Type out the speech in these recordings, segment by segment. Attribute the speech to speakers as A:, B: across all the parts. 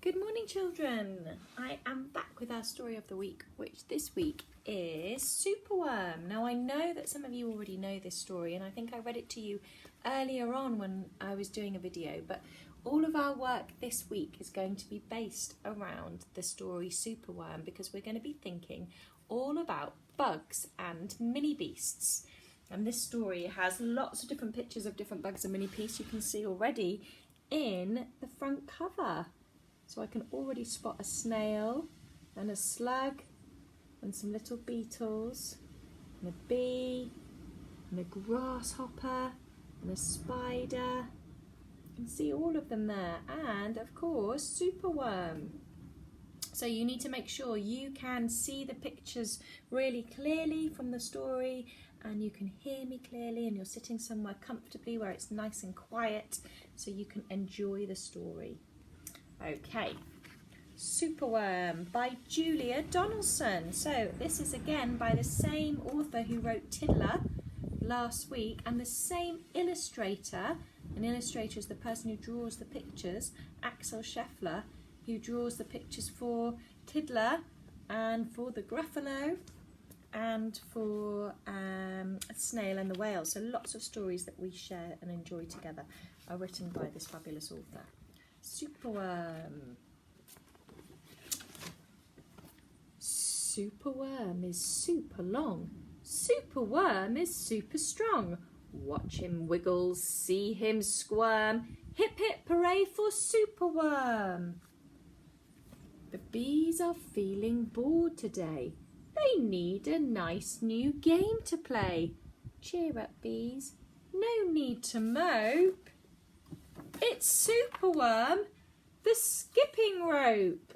A: Good morning, children. I am back with our story of the week, which this week is Superworm. Now, I know that some of you already know this story, and I think I read it to you earlier on when I was doing a video, but all of our work this week is going to be based around the story Superworm, because we're going to be thinking all about bugs and mini beasts. And this story has lots of different pictures of different bugs and mini beasts you can see already in the front cover. So I can already spot a snail and a slug and some little beetles and a bee and a grasshopper and a spider. You can see all of them there, and of course Superworm. So you need to make sure you can see the pictures really clearly from the story, and you can hear me clearly, and you're sitting somewhere comfortably where it's nice and quiet so you can enjoy the story. Okay, Superworm by Julia Donaldson. So this is again by the same author who wrote Tiddler last week, and the same illustrator. An illustrator is the person who draws the pictures, Axel Scheffler, who draws the pictures for Tiddler and for the Gruffalo and for Snail and the Whale. So lots of stories that we share and enjoy together are written by this fabulous author. Superworm. Superworm is super long. Superworm is super strong. Watch him wiggle, see him squirm. Hip hip hooray for Superworm. The bees are feeling bored today. They need a nice new game to play. Cheer up, bees. No need to mope. It's Superworm, the skipping rope.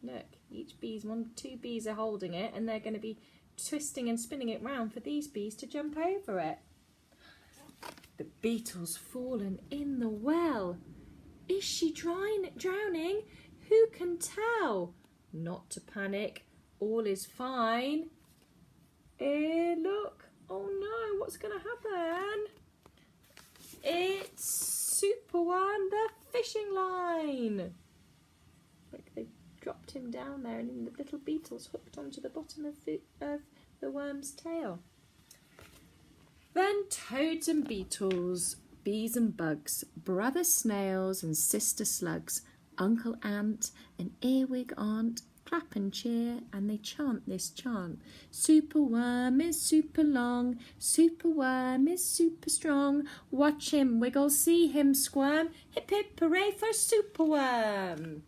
A: Look, two bees are holding it, and they're going to be twisting and spinning it round for these bees to jump over it. The beetle's fallen in the well. Is she drowning? Who can tell? Not to panic, all is fine. Look, oh no, what's going to happen? It's Superworm, the fishing line. Look, they've dropped him down there, and the little beetle's hooked onto the bottom of the worm's tail. Then toads and beetles, bees and bugs, brother snails and sister slugs, Uncle Ant and Earwig Aunt clap and cheer, and they chant this chant. Superworm is super long, Superworm is super strong. Watch him wiggle, see him squirm. Hip hip hooray for Superworm.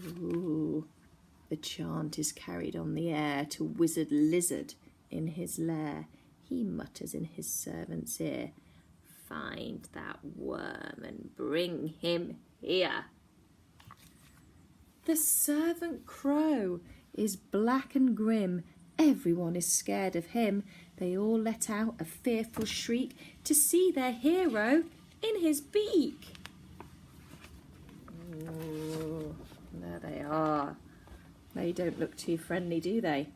A: Ooh, the chant is carried on the air to Wizard Lizard in his lair. He mutters in his servant's ear, find that worm and bring him here. The servant crow is black and grim. Everyone is scared of him. They all let out a fearful shriek to see their hero in his beak. Oh, there they are. They don't look too friendly, do they?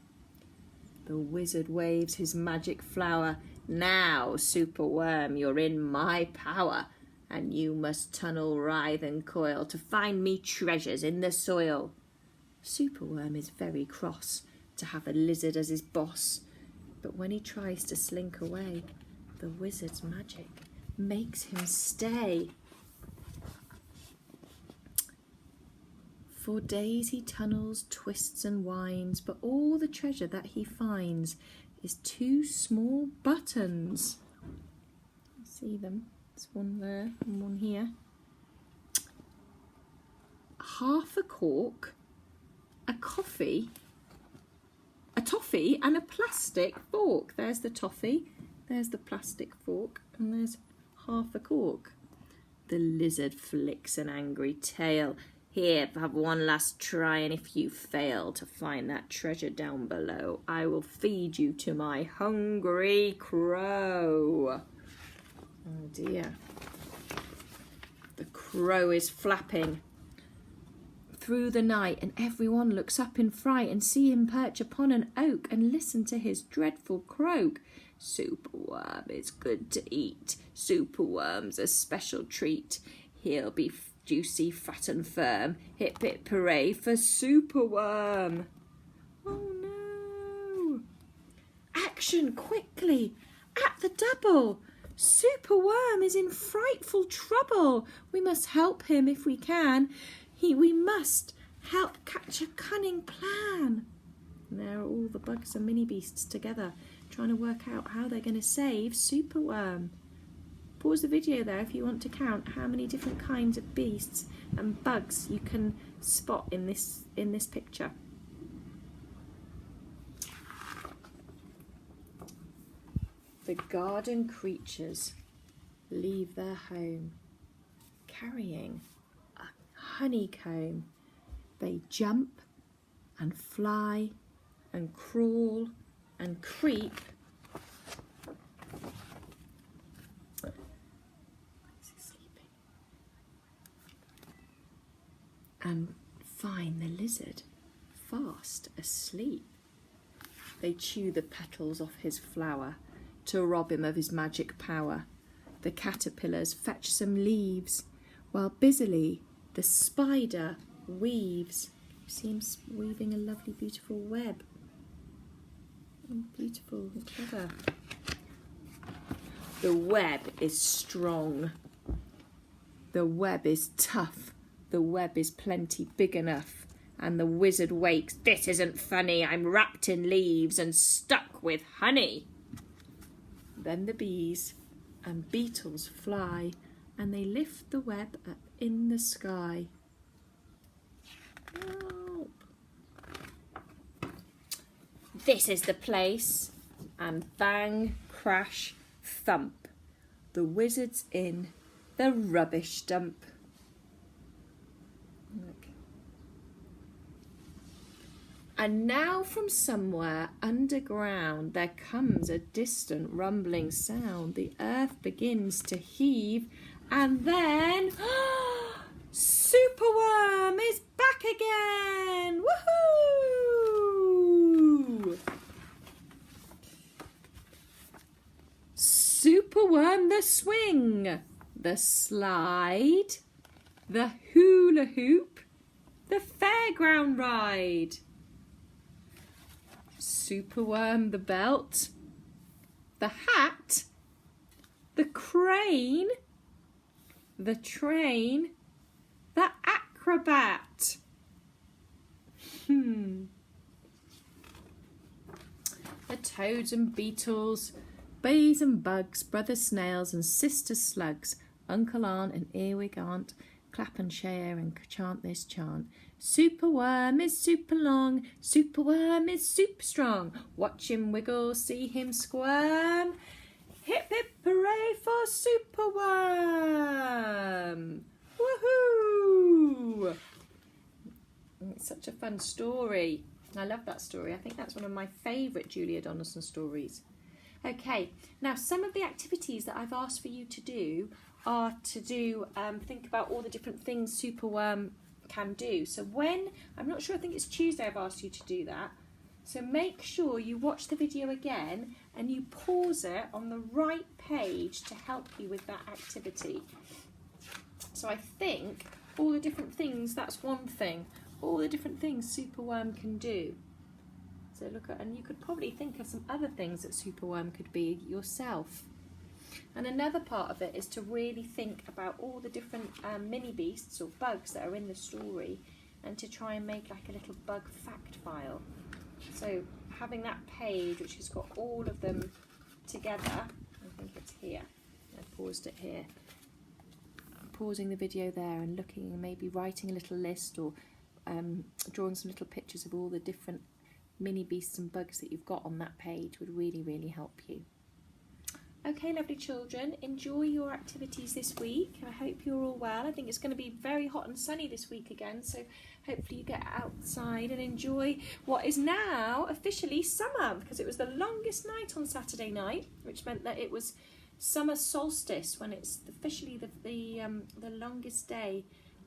A: The wizard waves his magic flower. Now, Superworm, you're in my power, and you must tunnel, writhe and coil to find me treasures in the soil. Superworm is very cross to have a lizard as his boss, but when he tries to slink away, the wizard's magic makes him stay. For days he tunnels, twists and winds, but all the treasure that he finds is two small buttons. See them? There's one there and one here. Half a cork, a coffee, a toffee and a plastic fork. There's the toffee, there's the plastic fork, and there's half a cork. The lizard flicks an angry tail. Here, have one last try, and if you fail to find that treasure down below, I will feed you to my hungry crow. Oh dear. The crow is flapping through the night, and everyone looks up in fright and see him perch upon an oak and listen to his dreadful croak. Superworm is good to eat. Superworm's a special treat. He'll be juicy, fat and firm. Hip hip hooray for Superworm. Oh no. Action quickly. At the double. Superworm is in frightful trouble. We must help him if we can. We must help catch a cunning plan. And there are all the bugs and mini beasts together, trying to work out how they're going to save Superworm. Pause the video there if you want to count how many different kinds of beasts and bugs you can spot in this picture. The garden creatures leave their home carrying a honeycomb. They jump and fly and crawl and creep. Is he sleeping? And find the lizard fast asleep. They chew the petals off his flower to rob him of his magic power. The caterpillars fetch some leaves, while busily the spider weaves. You see him weaving a lovely, beautiful web. Beautiful and clever. The web is strong. The web is tough. The web is plenty big enough. And the wizard wakes. This isn't funny. I'm wrapped in leaves and stuck with honey. Then the bees and beetles fly, and they lift the web up in the sky. Help. This is the place. And bang, crash, thump. The wizard's in the rubbish dump. Look. And now from somewhere underground there comes a distant rumbling sound. The earth begins to heave, and then Superworm is back again! Woohoo! Superworm the swing, the slide, the hula hoop, the fairground ride. Superworm the belt, the hat, the crane, the train, the acrobat. The toads and beetles, bees and bugs, brother snails and sister slugs, uncle aunt and earwig aunt, clap and share and chant this chant. Superworm is super long, Superworm is super strong. Watch him wiggle, see him squirm. Hip hip hooray for Superworm! Woohoo! It's such a fun story. I love that story. I think that's one of my favourite Julia Donaldson stories. Okay, now some of the activities that I've asked for you to do are to think about all the different things Superworm can do. So I'm not sure, I think it's Tuesday I've asked you to do that. So make sure you watch the video again and you pause it on the right page to help you with that activity. So I think all the different things, that's one thing. All the different things Superworm can do. So look at, and you could probably think of some other things that Superworm could be yourself. And another part of it is to really think about all the different mini beasts or bugs that are in the story, and to try and make like a little bug fact file. So having that page which has got all of them together, I think it's here. I paused it here. Pausing the video there and looking and maybe writing a little list or drawing some little pictures of all the different mini beasts and bugs that you've got on that page would really, really help you. Okay, lovely children, enjoy your activities this week. I hope you're all well. I think it's going to be very hot and sunny this week again, so hopefully you get outside and enjoy what is now officially summer, because it was the longest night on Saturday night, which meant that it was summer solstice when it's officially the longest day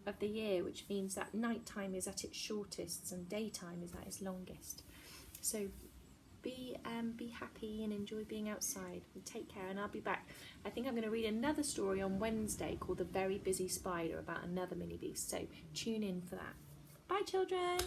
A: of the year, which means that nighttime is at its shortest and daytime is at its longest. So be happy and enjoy being outside. And take care, and I'll be back. I think I'm going to read another story on Wednesday called The Very Busy Spider about another mini beast. So tune in for that. Bye, children.